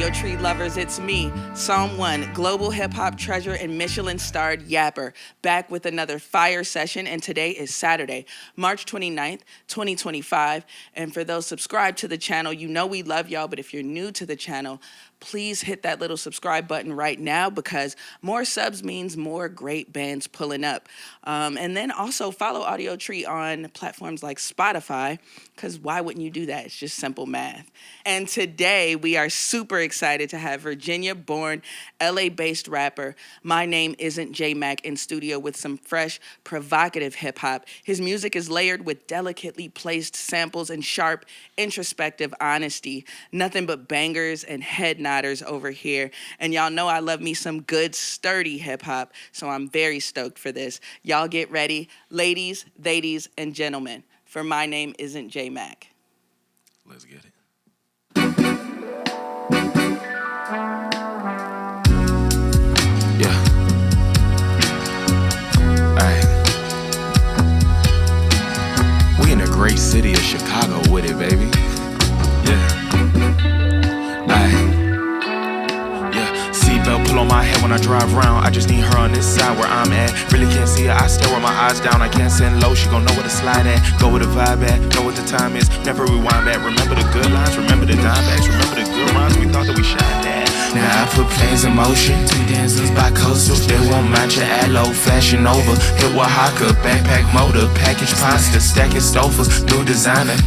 Audiotree lovers? It's me, Psalm 1, global hip-hop treasure and Michelin-starred yapper, back with another fire session, and today is Saturday, March 29th, 2025, and for those subscribed to the channel, you know we love y'all, but if you're new to the channel, please hit that little subscribe button right now because more subs means more great bands pulling up. And then also follow Audiotree on platforms like Spotify, because why wouldn't you do that? It's just simple math. And today we are super excited to have Virginia-born, LA-based rapper mynameisntjmack in studio with some fresh, provocative hip-hop. His music is layered with delicately placed samples and sharp, introspective honesty. Nothing but bangers and head nodders over here. And y'all know I love me some good, sturdy hip-hop, so I'm very stoked for this. Y'all get ready, ladies, ladies, and gentlemen, for My Name Isn't J Mack. Let's get it. Yeah. Alright. We in the great city of Chicago with it, baby. Yeah. Alright. Pull on my head when I drive around. I just need her on this side where I'm at. Really can't see her, I stare with my eyes down. I can't send low, she gon' know where to slide at. Go where the vibe at, know what the time is. Never rewind back, remember the good lines. Remember the dime backs, remember the good rhymes we thought that we shined at. Now I put plans in motion, 2 dancers by coastal. They won't match your aloe, fashion over. Hit Oaxaca, backpack motor, package pasta, stacking stofers, new designer.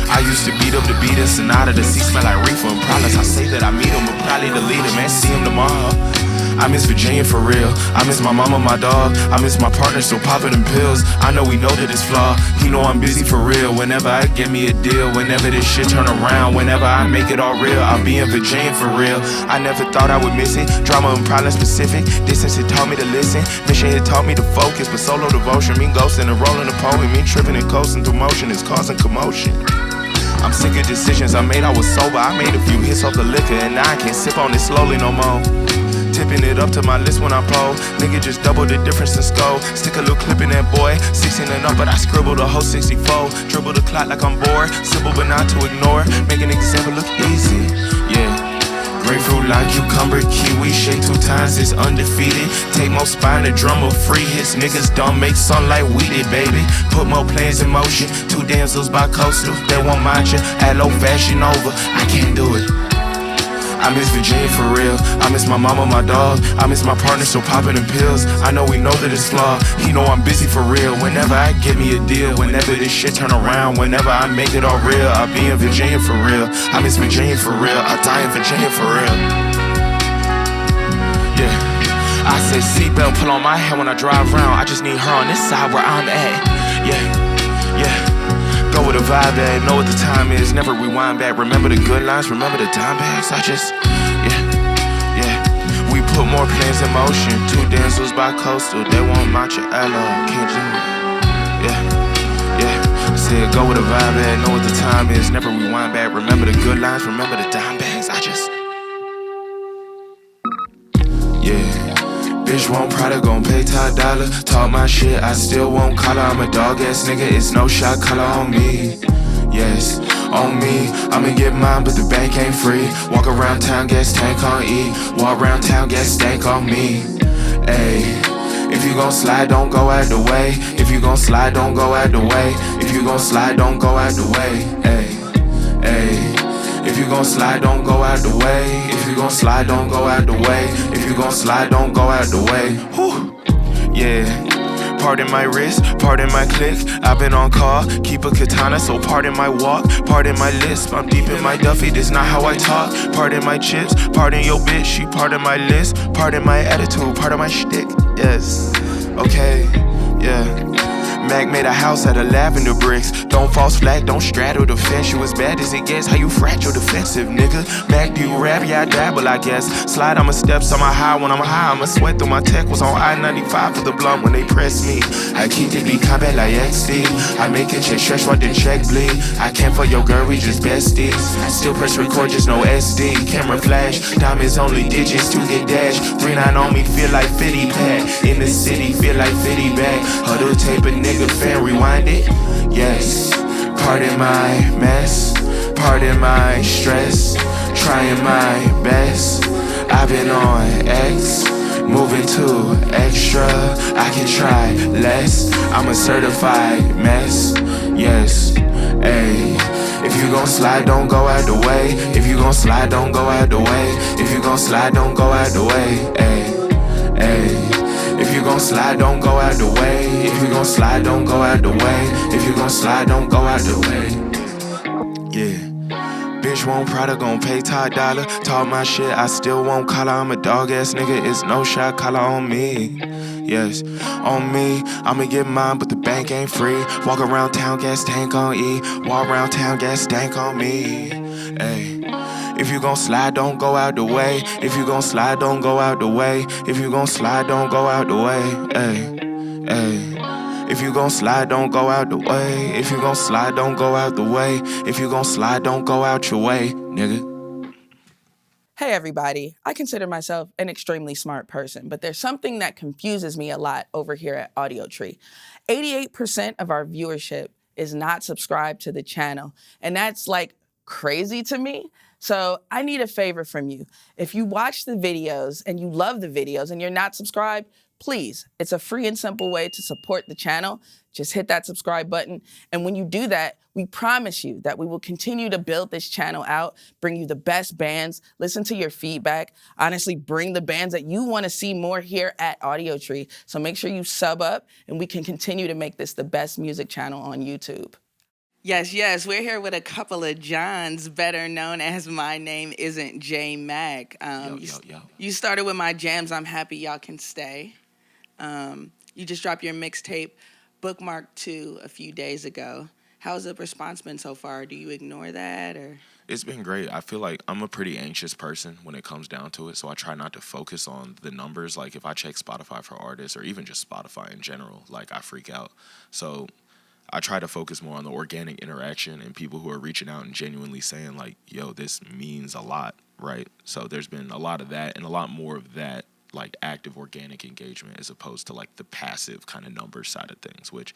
I used to beat up the beater, Sonata, the sea smell like reefer and problems. I say that I meet him, but probably the leader, man, see him tomorrow. I miss Virginia for real, I miss my mama, my dog, I miss my partner, so popping them pills. I know we know that it's flawed, he know I'm busy for real. Whenever I get me a deal, whenever this shit turn around, whenever I make it all real, I'll be in Virginia for real. I never thought I would miss it, drama and problem specific. Distance it taught me to listen, mission it taught me to focus. But solo devotion, me ghosting and rolling the poem, me tripping and coasting through motion is causing commotion. I'm sick of decisions I made, I was sober, I made a few hits off the liquor, and now I can't sip on it slowly no more. Tipping it up to my list when I pull. Nigga just double the difference in skull. Stick a little clip in that boy, 16 and up, but I scribble the whole 64. Dribble the clock like I'm bored, simple but not to ignore. Make an example look easy, yeah. Grapefruit, lime, cucumber, kiwi, shake 2 times, it's undefeated. Take more spine, a drummer, free hits. Niggas don't make sunlight, we did, baby. Put more plans in motion, 2 damsels by coastal. They won't mind you, aloe, fashion over. I can't do it. I miss Virginia for real, I miss my mama, my dog, I miss my partner, so popping them pills. I know we know that it's flawed, he know I'm busy for real. Whenever I get me a deal, whenever this shit turn around, whenever I make it all real, I'll be in Virginia for real. I miss Virginia for real, I die in Virginia for real. Yeah, I say seatbelt, pull on my head when I drive around. I just need her on this side where I'm at. Yeah, yeah. Go with the vibe at, know what the time is, never rewind back. Remember the good lines, remember the dime bags. I just, yeah. We put more plans in motion, 2 dancers by coastal. They won't match your aloe, can't do it. Yeah. I said go with the vibe at, know what the time is, never rewind back. Remember the good lines, remember the dime bags. I just, yeah. Bitch won't Prada, gon' pay top dollar. Talk my shit, I still won't call her. I'm a dog ass nigga, it's no shot color on me. Yes, on me, I'ma get mine, but the bank ain't free. Walk around town, gas tank on E. Walk around town, gas stank on me. Ayy, if you gon' slide, don't go out the way. If you gon' slide, don't go out the way. If you gon' slide, don't go out the way. Ayy, ayy. If you gon' slide, don't go out the way. If you gon' slide, don't go out the way. If you gon' slide, don't go out the way. Whew. Yeah. Pardon my wrist, pardon my click. I've been on call, keep a katana, so pardon my walk, pardon my lisp. I'm deep in my Duffy, this not how I talk. Pardon my chips, pardon your bitch, she pardon my list. Pardon my attitude, pardon my shtick. Yes, okay, yeah. Mack made a house out of lavender bricks. Don't false flag, don't straddle the fence. You as bad as it gets, how you fragile defensive, nigga. Mack, do you rap? Yeah, I dabble, I guess. Slide on my steps on my high when I'm high. I'ma sweat through my tech. Was on I-95 for the blunt when they press me. I keep the beat combat like XD. I make a check stretch while the check bleed. I can't fuck your girl, we just besties. I still press record, just no SD. Camera flash, diamonds only digits to get dash. 3-9 on me, feel like 50 pad. In the city, feel like 50 bag. Huddle tape a nigga fan, rewind it. Yes, pardon my mess, pardon my stress. trying my best. I've been on X, moving to extra. I can try less. I'm a certified mess. Yes, ayy. If you gon' slide, don't go out the way. If you gon' slide, don't go out the way. If you gon' slide, don't go out the way. Ayy, ayy. If you gon' slide, don't go out the way. If you gon' slide, don't go out the way. If you gon' slide, don't go out the way. Yeah. Bitch won't Prada, gon' pay top dollar. Talk my shit, I still won't collar. I'm a dog ass nigga, it's no shot collar on me. Yes, on me, I'ma get mine, but the bank ain't free. Walk around town, gas tank on E. Walk around town, gas stank on me. Ay. If you gon' slide, don't go out the way. If you gon' slide, don't go out the way. If you gon' slide, don't go out the way. Ay, ay. If you gon' slide, don't go out the way. If you gon' slide, don't go out the way. If you gon' slide, don't go out your way, nigga. Hey everybody, I consider myself an extremely smart person, but there's something that confuses me a lot over here at Audiotree. 88% of our viewership is not subscribed to the channel, and that's like crazy to me. So I need a favor from you. If you watch the videos and you love the videos and you're not subscribed, please, it's a free and simple way to support the channel. Just hit that subscribe button. And when you do that, we promise you that we will continue to build this channel out, bring you the best bands, listen to your feedback, honestly bring the bands that you want to see more here at Audiotree. So make sure you sub up and we can continue to make this the best music channel on YouTube. Yes, we're here with a couple of Johns, better known as mynameisntjmack. You started with my jams, I'm happy y'all can stay. You just dropped your mixtape, Bookmark 2, a few days ago. How's the response been so far? Do you ignore that or? It's been great. I feel like I'm a pretty anxious person when it comes down to it, so I try not to focus on the numbers. Like if I check Spotify for artists or even just Spotify in general, like I freak out. So I try to focus more on the organic interaction and people who are reaching out and genuinely saying like, yo, this means a lot, right? So there's been a lot of that and a lot more of that, like active organic engagement as opposed to like the passive kind of numbers side of things, which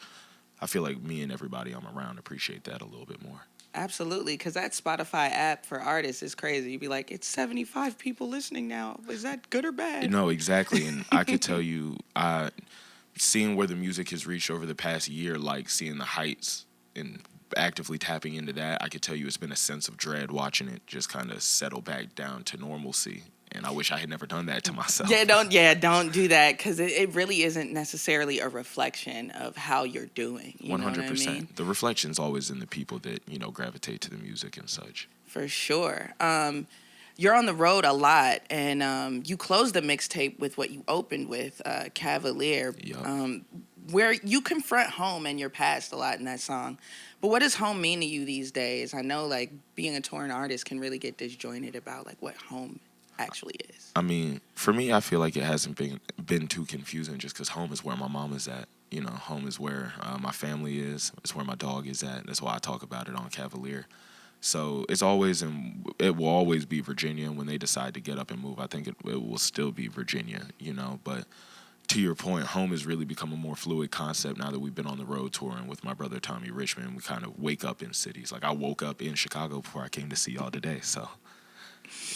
I feel like me and everybody I'm around appreciate that a little bit more. Absolutely, because that Spotify app for artists is crazy. You'd be like, it's 75 people listening now. Is that good or bad? No, exactly. And I could tell you, seeing where the music has reached over the past year, like seeing the heights and actively tapping into that, I could tell you it's been a sense of dread watching it just kind of settle back down to normalcy. And I wish I had never done that to myself. Don't do that, because it really isn't necessarily a reflection of how you're doing. 100%. Know what I mean? The reflection's always in the people that, gravitate to the music and such. For sure. You're on the road a lot, and you closed the mixtape with what you opened with, Cavalier, yep. Where you confront home and your past a lot in that song. But what does home mean to you these days? I know, like, being a touring artist can really get disjointed about, like, what home actually is. I mean, for me, I feel like it hasn't been too confusing just because home is where my mom is at. Home is where my family is. It's where my dog is at. That's why I talk about it on Cavalier. So it's always it will always be Virginia. And when they decide to get up and move, I think it will still be Virginia, But to your point, home has really become a more fluid concept now that we've been on the road touring with my brother Tommy Richmond. We kind of wake up in cities. Like I woke up in Chicago before I came to see y'all today. So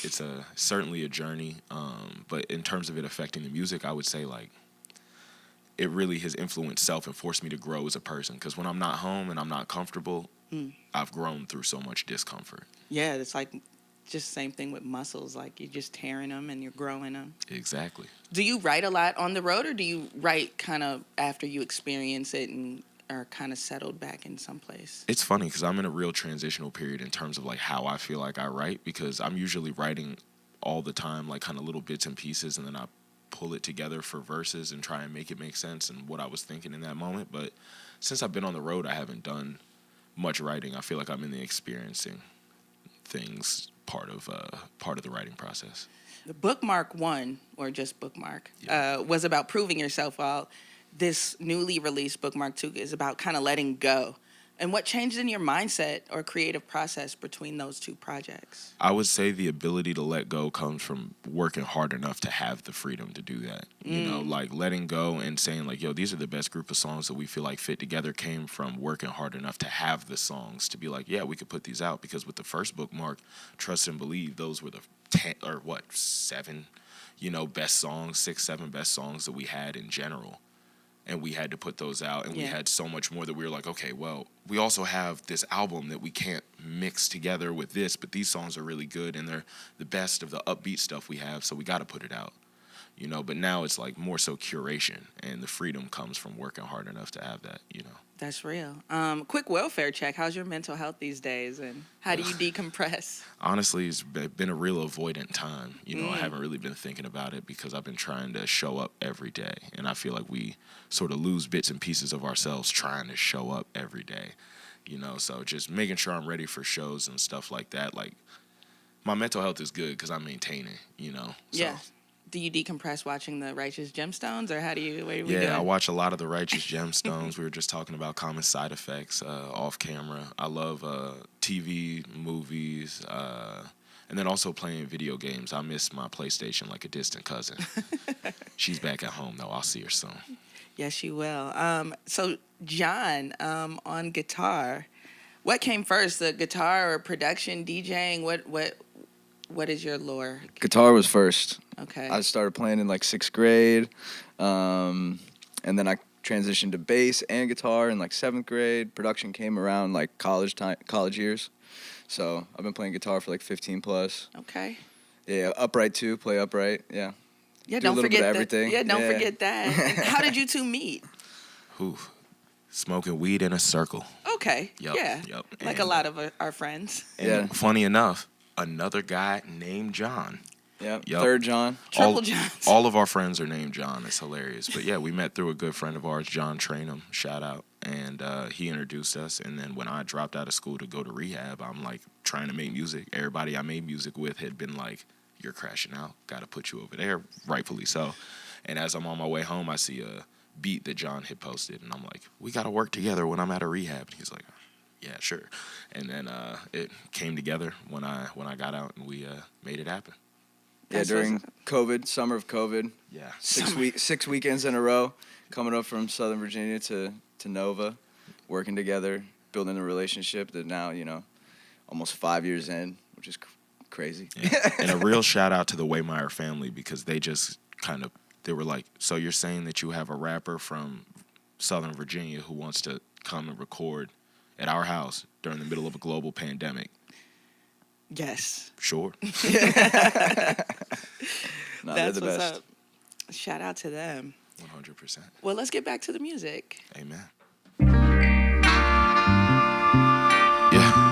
it's certainly a journey, but in terms of it affecting the music, I would say like it really has influenced self and forced me to grow as a person. Because when I'm not home and I'm not comfortable, I've grown through so much discomfort. Yeah, it's like just the same thing with muscles. Like you're just tearing them and you're growing them. Exactly. Do you write a lot on the road, or do you write kind of after you experience it and are kind of settled back in some place? It's funny because I'm in a real transitional period in terms of like how I feel like I write, because I'm usually writing all the time, like kind of little bits and pieces, and then I pull it together for verses and try and make it make sense and what I was thinking in that moment. But since I've been on the road, I haven't done much writing. I feel like I'm in the experiencing things part of the writing process. The Bookmark 1, or just Bookmark, was about proving yourself, while this newly released Bookmark 2 is about kind of letting go And what changed in your mindset or creative process between those two projects? I would say the ability to let go comes from working hard enough to have the freedom to do that. You know, like letting go and saying like, yo, these are the best group of songs that we feel like fit together came from working hard enough to have the songs to be like, yeah, we could put these out. Because with the first bookmark, Trust and Believe, those were the 7, best songs, 6, 7 best songs that we had in general. And we had to put those out, and we had so much more that we were like, okay, well, we also have this album that we can't mix together with this, but these songs are really good, and they're the best of the upbeat stuff we have, so we got to put it out. But now it's like more so curation, and the freedom comes from working hard enough to have that, That's real. Quick welfare check. How's your mental health these days, and how do you decompress? Honestly, it's been a real avoidant time. I haven't really been thinking about it because I've been trying to show up every day, and I feel like we sort of lose bits and pieces of ourselves trying to show up every day, so just making sure I'm ready for shows and stuff like that. Like, my mental health is good because I'm maintaining, so. Yeah. Do you decompress watching the Righteous Gemstones, or what are we doing? I watch a lot of the Righteous Gemstones. We were just talking about Common Side Effects off camera. I love TV, movies, and then also playing video games. I miss my PlayStation like a distant cousin. She's back at home, though. I'll see her soon. Yes, you will. So, John, on guitar, what came first, the guitar or production, DJing? What is your lore? Guitar was first. Okay. I started playing in like 6th grade, and then I transitioned to bass and guitar in like 7th grade. Production came around like college years, so I've been playing guitar for like 15 plus. Okay. Yeah, upright too. Play upright. Yeah. Yeah, don't forget that. Everything. Yeah, don't forget that. How did you two meet? Smoking weed in a circle. Okay. Yep, yeah. Yep. Like a lot of our friends. And funny enough, another guy named John. Yep. Third John. Triple Johns. All of our friends are named John. It's hilarious. But yeah, we met through a good friend of ours, John Trainham, shout out. And he introduced us. And then when I dropped out of school to go to rehab, I'm like trying to make music. Everybody I made music with had been like, you're crashing out. Got to put you over there, rightfully so. And as I'm on my way home, I see a beat that John had posted. And I'm like, we got to work together when I'm out of rehab. And he's like, yeah, sure. And then it came together when I got out, and we made it happen. Yeah, during COVID, summer of COVID. Yeah. 6 weekends in a row, coming up from Southern Virginia to Nova, working together, building a relationship that now, almost 5 years in, which is crazy. Yeah. And a real shout out to the Wehmeyer family, because they just they were like, so you're saying that you have a rapper from Southern Virginia who wants to come and record at our house during the middle of a global pandemic? Yes. Sure. No, That's the what's best. up. Shout out to them. 100%. Well, let's get back to the music. Amen. Yeah.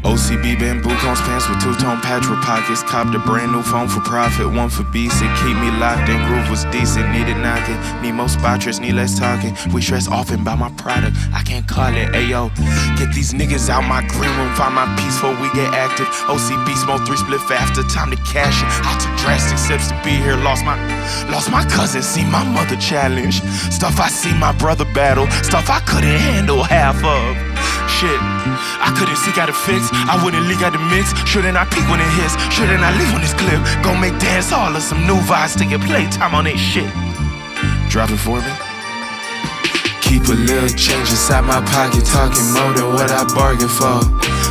OCB bamboo cones pants with two-tone patchwork pockets. Copped a brand new phone for profit, one for beast. It keep me locked in, groove was decent, needed knocking. Need more spotters, need less talking. We stress often by my product, I can't call it. Ayo, get these niggas out my green room, find my peace before we get active. OCB smoke 3 split faster, time to cash it. I took drastic steps to be here, lost my cousin, see my mother challenge. Stuff I see my brother battle, stuff I couldn't handle half of. Shit, I couldn't seek out a fix, I wouldn't leak out the mix. Shouldn't I peek when it hits, shouldn't I leave on this clip? Gon' make dance hall or some new vibes to get playtime on that shit. Drop it for me. Keep a little change inside my pocket, talking more than what I bargained for.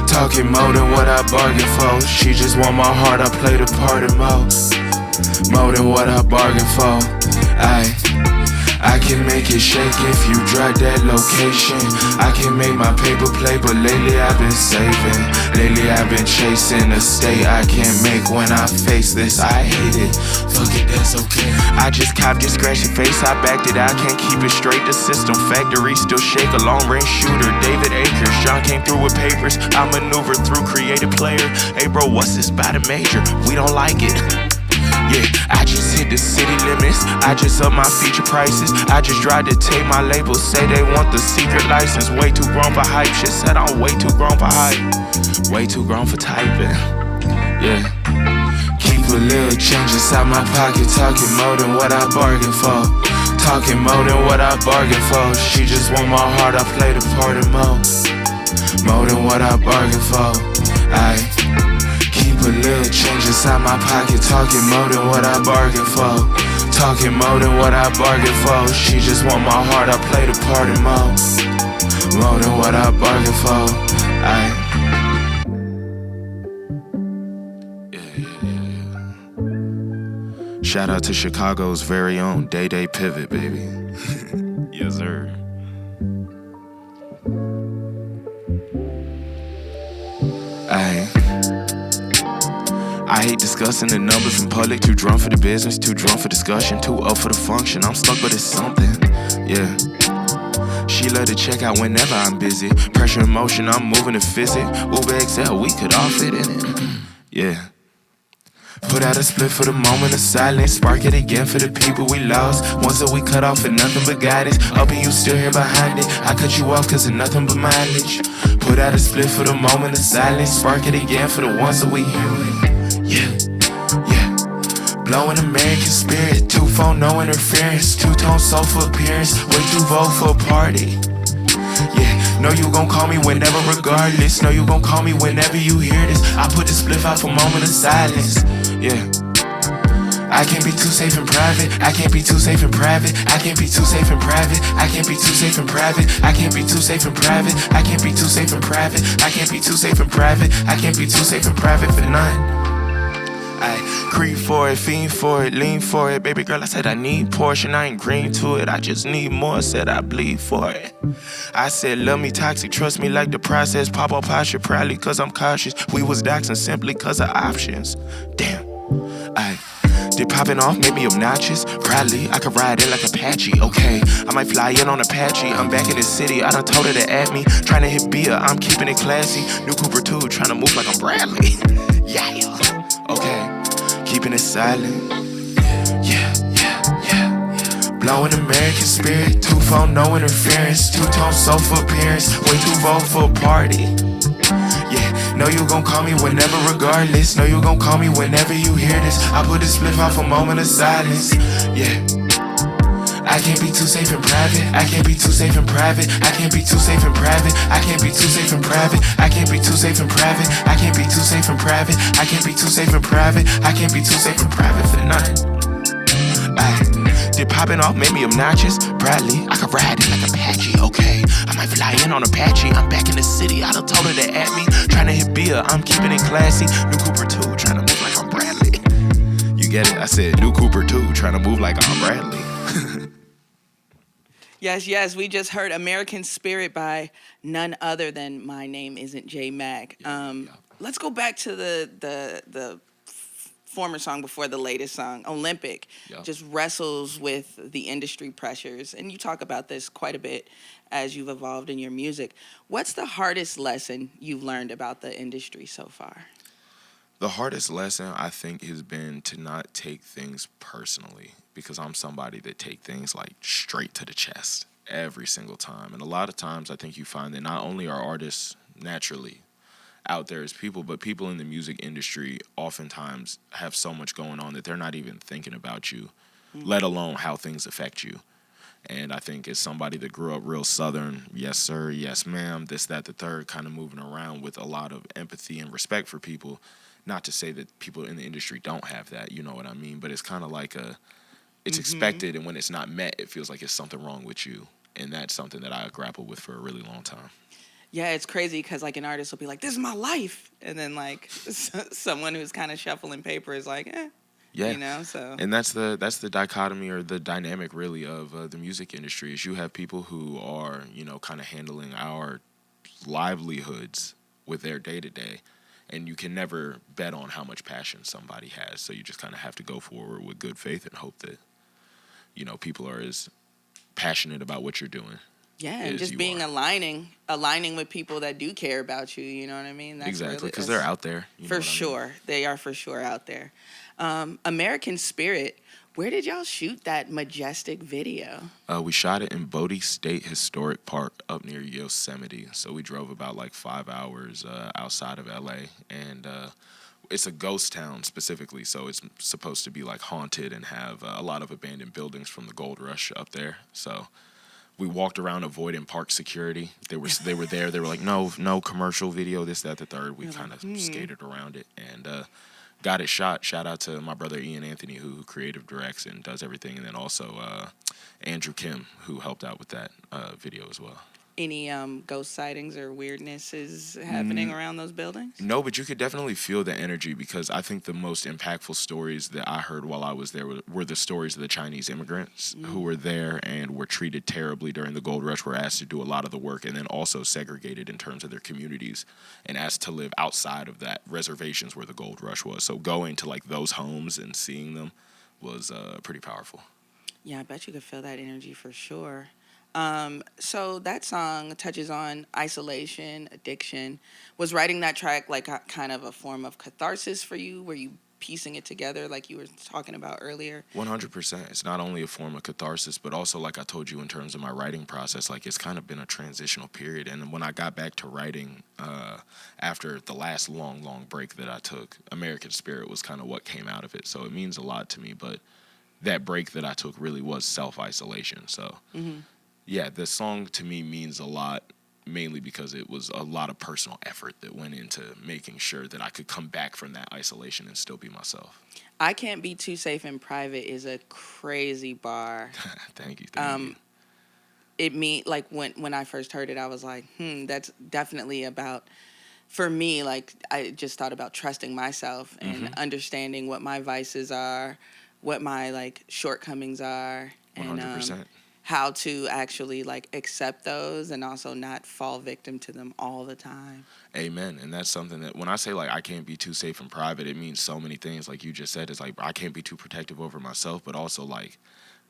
Talking more than what I bargained for. She just want my heart, I play the part the most. More than what I bargained for. I can make it shake if you drop that location. I can make my paper play, but lately I've been saving. Lately I've been chasing a state I can't make when I face this. I hate it, fuck it, that's okay. I just copped this scratchy face, I backed it, I can't keep it straight. The system factory still shake, a long range shooter, David Akers. John came through with papers, I maneuvered through creative player. Hey bro, what's this by the major? We don't like it. Yeah, I just hit the city limits, I just up my feature prices. I just tried to take my labels, say they want the secret license. Way too grown for hype, shit said I'm way too grown for hype. Way too grown for typing, yeah. Keep little change inside my pocket, talking more than what I bargained for. Talking more than what I bargained for. She just want my heart, I play the part of more than what I bargained for. I keep a little change inside my pocket, talking more than what I bargained for. Talking more than what I bargained for. She just want my heart, I play the part of more than what I bargained for. Shout out to Chicago's very own Day Pivot, baby. Yes, sir. I hate discussing the numbers in public. Too drunk for the business, too drunk for discussion, too up for the function. I'm stuck, but it's something, yeah. She love to check out whenever I'm busy. Pressure in motion, I'm moving to physic. Uber XL, we could all fit in it, yeah. Put out a split for the moment of silence. Spark it again for the people we lost. Ones that we cut off for nothing but guidance. Up and you still here behind it. I cut you off cause of nothing but mileage. Put out a split for the moment of silence. Spark it again for the ones that we hear with. Yeah. Blowing American spirit. 2-phone, no interference. 2-tone sofa appearance. Way too vote for a party. Yeah, know you gon' call me whenever regardless. Know you gon' call me whenever you hear this. I put the spliff out for moment of silence. Yeah. I can't be too safe in private. I can't be too safe in private. I can't be too safe in private. I can't be too safe in private. I can't be too safe in private. I can't be too safe in private. I can't be too safe in private. I can't be too safe in private for none. I creep for it, fiend for it, lean for it. Baby girl, I said I need portion. I ain't green to it. I just need more. Said I bleed for it. I said love me toxic, trust me like the process. Pop up posture proudly cause I'm cautious. We was doxing simply cause of options. Damn. Did popping off make me obnoxious? Proudly, I could ride it like Apache. Okay, I might fly in on Apache. I'm back in the city, I done told her to at me. Trying to hit beer, I'm keeping it classy. New Cooper 2, trying to move like I'm Bradley. Yeah. Okay, keeping it silent. Yeah. Blowing American spirit. 2-phone, no interference. 2-tone sofa appearance. Way too vote for a party. Yeah, know you gon' call me whenever regardless. Know you gon' call me whenever you hear this. I put a spliff out for a moment of silence. Yeah. I can't be too safe in private. I can't be too safe in private. I can't be too safe in private. I can't be too safe in private. I can't be too safe in private. I can't be too safe in private. I can't be too safe in private. I can't be too safe in private for nothing. Did popping off make me obnoxious? Proudly, I could ride it like Apache. Okay, I might fly in on Apache. I'm back in the city, I done told her to at me. Trying to hit beer, I'm keeping it classy. New Cooper 2, trying to move like I'm Bradley. You get it? I said New Cooper 2, trying to move like I'm Bradley. Yes, we just heard American Spirit by none other than My Name Isn't J-Mack. Let's go back to the former song before the latest song, Olympic. Just wrestles with the industry pressures. And you talk about this quite a bit as you've evolved in your music. What's the hardest lesson you've learned about the industry so far? The hardest lesson, I think, has been to not take things personally, because I'm somebody that take things like straight to the chest every single time. And a lot of times I think you find that not only are artists naturally out there as people, but people in the music industry oftentimes have so much going on that they're not even thinking about you, let alone how things affect you. And I think as somebody that grew up real Southern, yes sir, yes ma'am, this, that, the third, kind of moving around with a lot of empathy and respect for people, not to say that people in the industry don't have that, you know what I mean, but it's kind of like it's expected, and when it's not met, it feels like it's something wrong with you. And that's something that I grappled with for a really long time. Yeah, it's crazy because, like, an artist will be like, this is my life. And then, like, someone who's kind of shuffling paper is like, yeah. You know, so. And that's the dichotomy, or the dynamic, really, of the music industry, is you have people who are, you know, kind of handling our livelihoods with their day-to-day. And you can never bet on how much passion somebody has. So you just kind of have to go forward with good faith and hope that, you know, people are as passionate about what you're doing. Yeah, and just being aligning with people that do care about you, you know what I mean? That's exactly, because they're out there. For sure. They are for sure out there. American Spirit, where did y'all shoot that majestic video? We shot it in Bodie State Historic Park up near Yosemite. So we drove about like 5 hours outside of LA, and it's a ghost town specifically, so it's supposed to be like haunted and have a lot of abandoned buildings from the gold rush up there. So we walked around avoiding park security. They were there. They were like, no commercial video, this, that, the third. We kind of skated around it and got it shot. Shout out to my brother Ian Anthony, who creative directs and does everything, and then also Andrew Kim, who helped out with that video as well. Any ghost sightings or weirdnesses happening around those buildings? No, but you could definitely feel the energy, because I think the most impactful stories that I heard while I was there were the stories of the Chinese immigrants who were there and were treated terribly during the gold rush, were asked to do a lot of the work, and then also segregated in terms of their communities and asked to live outside of that reservations where the gold rush was. So going to like those homes and seeing them was pretty powerful. Yeah, I bet you could feel that energy for sure. So that song touches on isolation, addiction. Was writing that track like a, kind of a form of catharsis for you? Were you piecing it together like you were talking about earlier? 100%. It's not only a form of catharsis, but also, like I told you, in terms of my writing process, like it's kind of been a transitional period. And when I got back to writing after the last long break that I took, American Spirit was kind of what came out of it. So it means a lot to me. But that break that I took really was self-isolation. So yeah, the song to me means a lot, mainly because it was a lot of personal effort that went into making sure that I could come back from that isolation and still be myself. I Can't Be Too Safe in Private is a crazy bar. Thank you. It like when I first heard it, I was like, that's definitely about, for me, like I just thought about trusting myself and understanding what my vices are, what my like shortcomings are, 100%. and how to actually like accept those and also not fall victim to them all the time. Amen. And that's something that when I say like I can't be too safe in private, it means so many things. Like you just said, it's like I can't be too protective over myself, but also like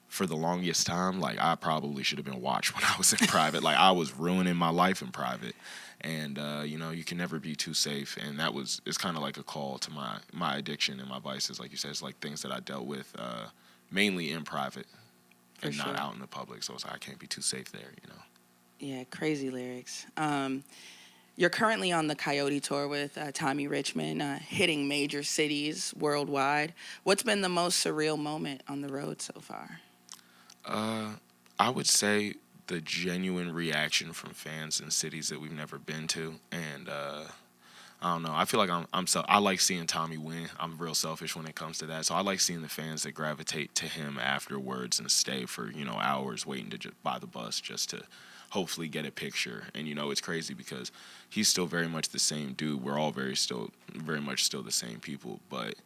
for the longest time, like I probably should have been watched when I was in private. Like I was ruining my life in private. And you can never be too safe. And it's kind of like a call to my addiction and my vices. Like you said, it's like things that I dealt with mainly in private. And not out in the public, so it's like I can't be too safe there, Yeah, crazy lyrics. You're currently on the Coyote Tour with Tommy Richmond, hitting major cities worldwide. What's been the most surreal moment on the road so far? I would say the genuine reaction from fans in cities that we've never been to, and I don't know. I feel like I like seeing Tommy win. I'm real selfish when it comes to that. So I like seeing the fans that gravitate to him afterwards and stay for, hours waiting to just buy the bus just to hopefully get a picture. And, it's crazy because he's still very much the same dude. We're all very much still the same people. But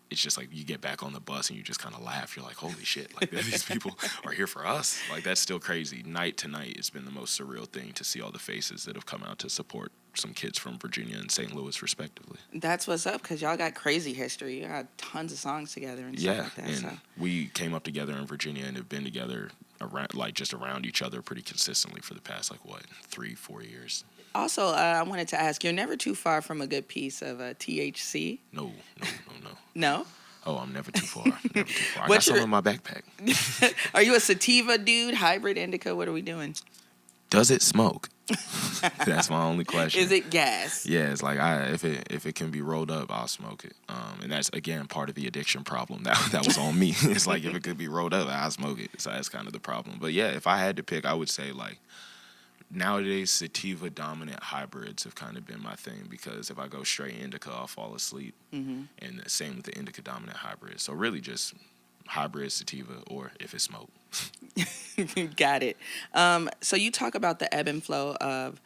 it's just like you get back on the bus and you just kind of laugh. You're like, holy shit, like these people are here for us. Like that's still crazy. Night to night, it's been the most surreal thing to see all the faces that have come out to support some kids from Virginia and St. Louis, respectively. That's what's up, because y'all got crazy history. You got tons of songs together and stuff like that. And we came up together in Virginia and have been together around each other pretty consistently for the past 3-4 years. Also, I wanted to ask, you're never too far from a good piece of THC? No. No? Oh, I'm never too far. I got some in my backpack. Are you a sativa dude, hybrid, indica? What are we doing? Does it smoke? That's my only question. Is it gas? Yeah, it's like if it can be rolled up, I'll smoke it. And that's again part of the addiction problem that was on me. It's like if it could be rolled up, I'll smoke it. So that's kind of the problem. But yeah, if I had to pick, I would say nowadays sativa dominant hybrids have kind of been my thing, because if I go straight indica, I'll fall asleep. And the same with the indica dominant hybrid. So really just hybrid sativa, or if it's smoke. Got it. So you talk about the ebb and flow of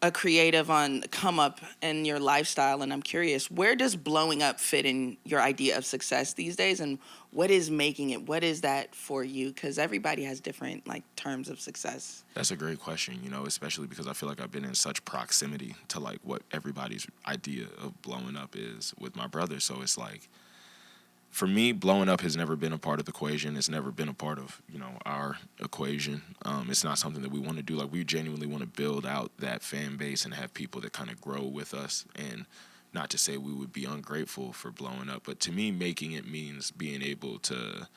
a creative on come up in your lifestyle, and I'm curious, where does blowing up fit in your idea of success these days, and what is making it? What is that for you? Because everybody has different terms of success. That's a great question, especially because I feel like I've been in such proximity to what everybody's idea of blowing up is with my brother. So it's like, for me, blowing up has never been a part of the equation. It's never been a part of, our equation. It's not something that we want to do. We genuinely want to build out that fan base and have people that kind of grow with us. And not to say we would be ungrateful for blowing up, but to me, making it means being able to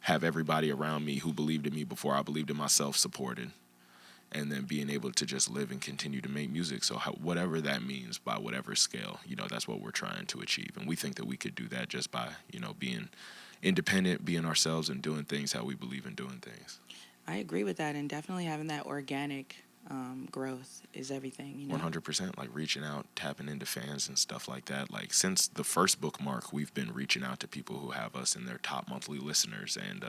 have everybody around me who believed in me before I believed in myself supported. and then being able to just live and continue to make music. So whatever that means by whatever scale, that's what we're trying to achieve. And we think that we could do that just by, being independent, being ourselves, and doing things how we believe in doing things. I agree with that, and definitely having that organic growth is everything. 100%, like reaching out, tapping into fans and stuff like that. Like since the first bookmark, we've been reaching out to people who have us in their top monthly listeners. And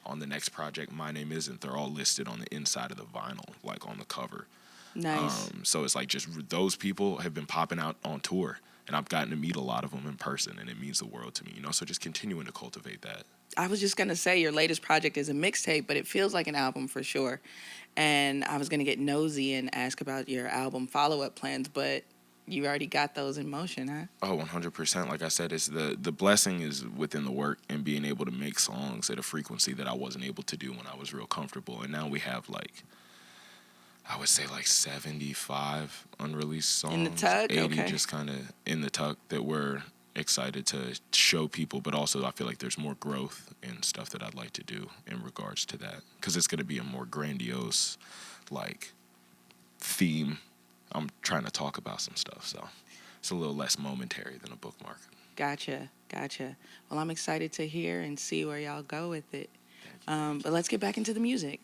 on the next project, My Name Isn't, they're all listed on the inside of the vinyl, like on the cover. Nice. So it's like just those people have been popping out on tour, and I've gotten to meet a lot of them in person, and it means the world to me. So just continuing to cultivate that. I was just going to say your latest project is a mixtape, but it feels like an album for sure. And I was going to get nosy and ask about your album follow-up plans, but you already got those in motion, huh? Oh, 100%. Like I said, it's the blessing is within the work and being able to make songs at a frequency that I wasn't able to do when I was real comfortable. And now we have I would say 75 unreleased songs. In the tuck? 80 okay. Just kind of in the tuck that we're excited to show people, but also I feel like there's more growth and stuff that I'd like to do in regards to that, because it's going to be a more grandiose theme. I'm trying to talk about some stuff, so it's a little less momentary than a bookmark. Gotcha. Well, I'm excited to hear and see where y'all go with it. But let's get back into the music.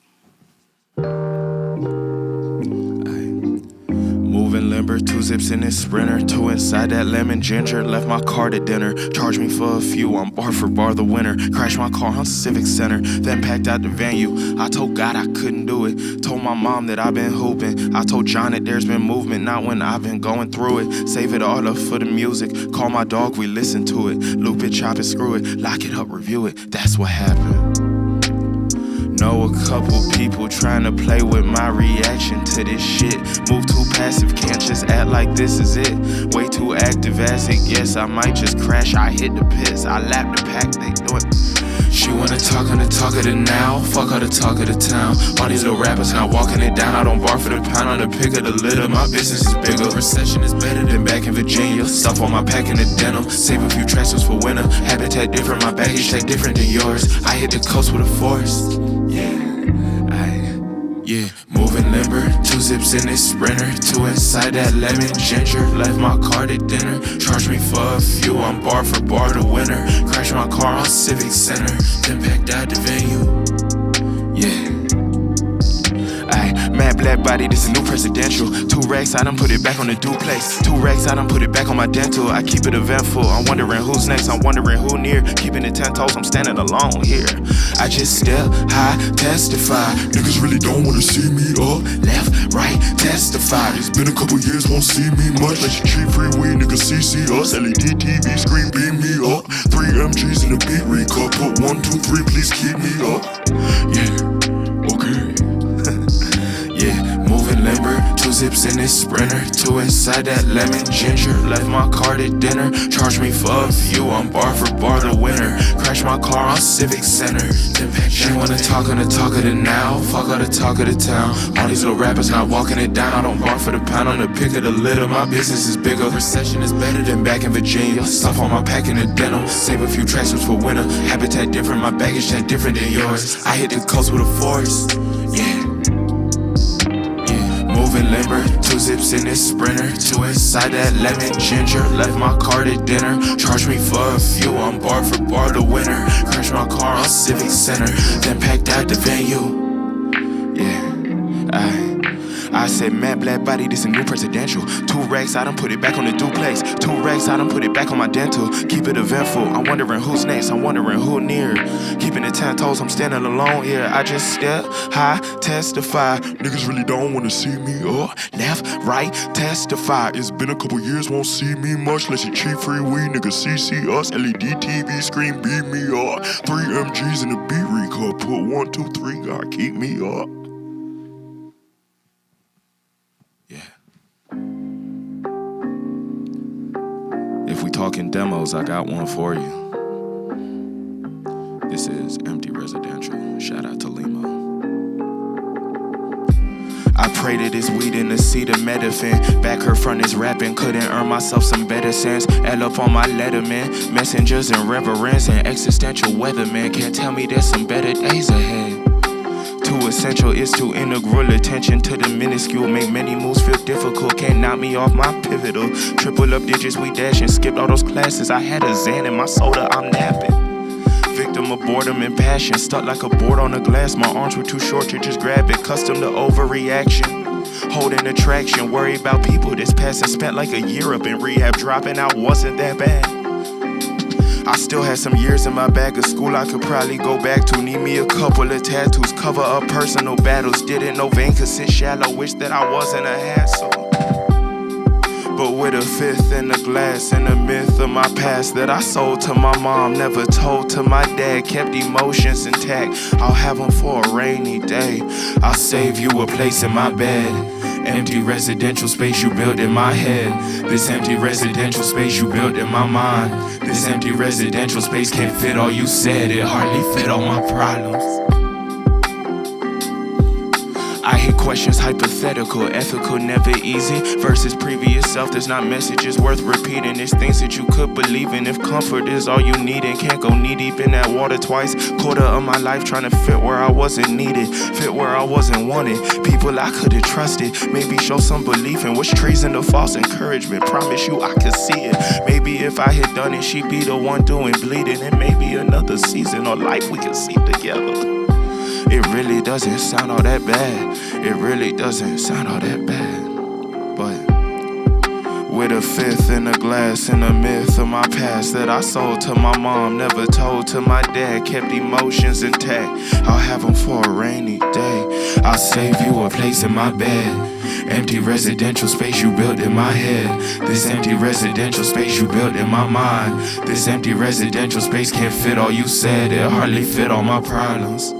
Moving limber, 2 zips in this Sprinter, 2 inside that lemon ginger. Left my car to dinner, charged me for a few, I'm bar for bar the winner. Crashed my car on Civic Center, then packed out the venue. I told God I couldn't do it, told my mom that I've been hooping. I told John that there's been movement, not when I've been going through it. Save it all up for the music, call my dog, we listen to it. Loop it, chop it, screw it, lock it up, review it, that's what happened. Know a couple people trying to play with my reaction to this shit. Move too passive, can't just act like this is it. Way too active as it gets, I might just crash, I hit the pits, I lap the pack, they do it. She wanna talk on the talk of the now, fuck her the talk of the town. All these little rappers now walking it down, I don't bar for the pound on the pick of the litter. My business is bigger, recession is better than back in Virginia. Stuff on my pack in the denim, save a few tracks for winter. Habitat different, my baggage tag different than yours. I hit the coast with a force. Yeah, moving limber, 2 zips in this Sprinter, 2 inside that lemon ginger. Left my car to dinner, charged me for a few, I'm bar for bar the winner. Crashed my car on Civic Center, then packed out the venue. Yeah. Mad black body, this is new presidential. 2 racks, I done put it back on the duplex. 2 racks, I done put it back on my dental. I keep it eventful, I'm wondering who's next, I'm wondering who near. Keeping it 10 toes, I'm standing alone here. I just step high, testify. Niggas really don't wanna see me up. Left, right, testify. It's been a couple years, won't see me much. Let you treat free weed, niggas CC us. LED TV screen, beam me up. 3 MGs in the beat recut. Put 1, 2, 3, please keep me up. Yeah, okay. Moving limber, 2 zips in this Sprinter, 2 inside that lemon ginger. Left my car to dinner, charged me for a few, I'm bar for bar the winner. Crashed my car on Civic Center, then packed. She wanna talk on the talk of the now, fuck her the talk of the town. All these little rappers not walking it down, I don't bar for the pound on the pick of the litter. My business is bigger, recession is better than back in Virginia. Stuff on my pack in the denim, save a few tracks for winter. Habitat different, my baggage tag different than yours. I hit the coast with a force, yeah. Moving limber, 2 zips in this Sprinter, 2 inside that lemon ginger. Left my car to dinner, charged me for a few, I'm bar for bar the winner. Crashed my car on Civic Center, then packed out the venue. Yeah, I said, mad black body, this a new presidential. 2 racks, I done put it back on the duplex. 2 racks, I done put it back on my dental. Keep it eventful, I'm wondering who's next, I'm wondering who near. Keeping it 10 toes, I'm standing alone here. I just step high, testify. Niggas really don't wanna see me up. Left, right, testify. It's been a couple years, won't see me much. Let you cheap free weed, niggas CC us. LED TV screen, beat me up. 3 MGs in the beat recut. Put 1, 2, 3, God keep me up. If we talking demos, I got one for you. This is Empty Residential. Shout out to Lima. I pray that this weed in the seed of Metafin. Back her from this rapping, couldn't earn myself some better sense. L up on my letterman, messengers and reverence and existential weatherman. Can't tell me there's some better days ahead. too essential, it's too integral. Attention to the minuscule, make many moves feel difficult. Can't knock me off my pivotal. Triple up digits, we dashing. Skipped all those classes. I had a Xan in my soda, I'm napping. Victim of boredom and passion, stuck like a board on a glass. My arms were too short to just grab it. Custom to overreaction. Holding attraction, worry about people that's passing. Spent like a year up in rehab, dropping out wasn't that bad. I still had some years in my bag of school I could probably go back to. Need me a couple of tattoos, cover up personal battles. Didn't know vein could sit shallow, wish that I wasn't a hassle. But with a fifth in the glass and a myth of my past that I sold to my mom, never told to my dad, kept emotions intact. I'll have them for a rainy day. I'll save you a place in my bed. Empty residential space you built in my head. This empty residential space you built in my mind. This empty residential space can't fit all you said. It hardly fit all my problems. I hear questions hypothetical, ethical, never easy. Versus previous self, there's not messages worth repeating. There's things that you could believe in if comfort is all you need and can't go knee deep in that water twice. Quarter of my life trying to fit where I wasn't needed, fit where I wasn't wanted. People I could have trusted, maybe show some belief in what's treason to false encouragement. Promise you I could see it. Maybe if I had done it, she'd be the one doing bleeding. And maybe another season or life we can see together. It really doesn't sound all that bad. It really doesn't sound all that bad. But with a fifth in a glass and a myth of my past that I sold to my mom, never told to my dad, kept emotions intact. I'll have them for a rainy day. I'll save you a place in my bed. Empty residential space you built in my head. This empty residential space you built in my mind. This empty residential space can't fit all you said. It hardly fit all my problems.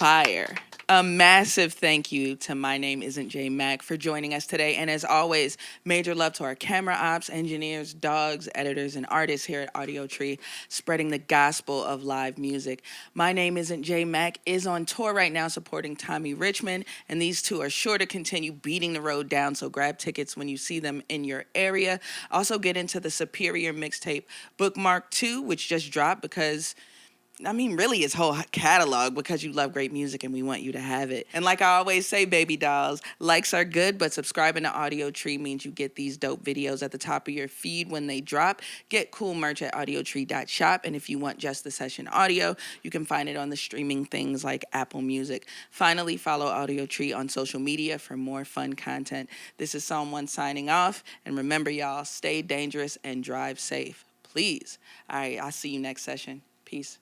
Fire. A massive thank you to mynameisntjmack for joining us today. And as always, major love to our camera ops, engineers, dogs, editors, and artists here at Audiotree, spreading the gospel of live music. My Name Isn't J Mack is on tour right now supporting Tommy Richmond, and these two are sure to continue beating the road down, so grab tickets when you see them in your area. Also get into the Superior mixtape Bookmark 2, which just dropped because really his whole catalog, because you love great music and we want you to have it. And like I always say, baby dolls, likes are good, but subscribing to Audiotree means you get these dope videos at the top of your feed when they drop. Get cool merch at audiotree.shop. And if you want just the session audio, you can find it on the streaming things like Apple Music. Finally, follow Audiotree on social media for more fun content. This is Someone signing off. And remember, y'all, stay dangerous and drive safe. Please. All right, I'll see you next session. Peace.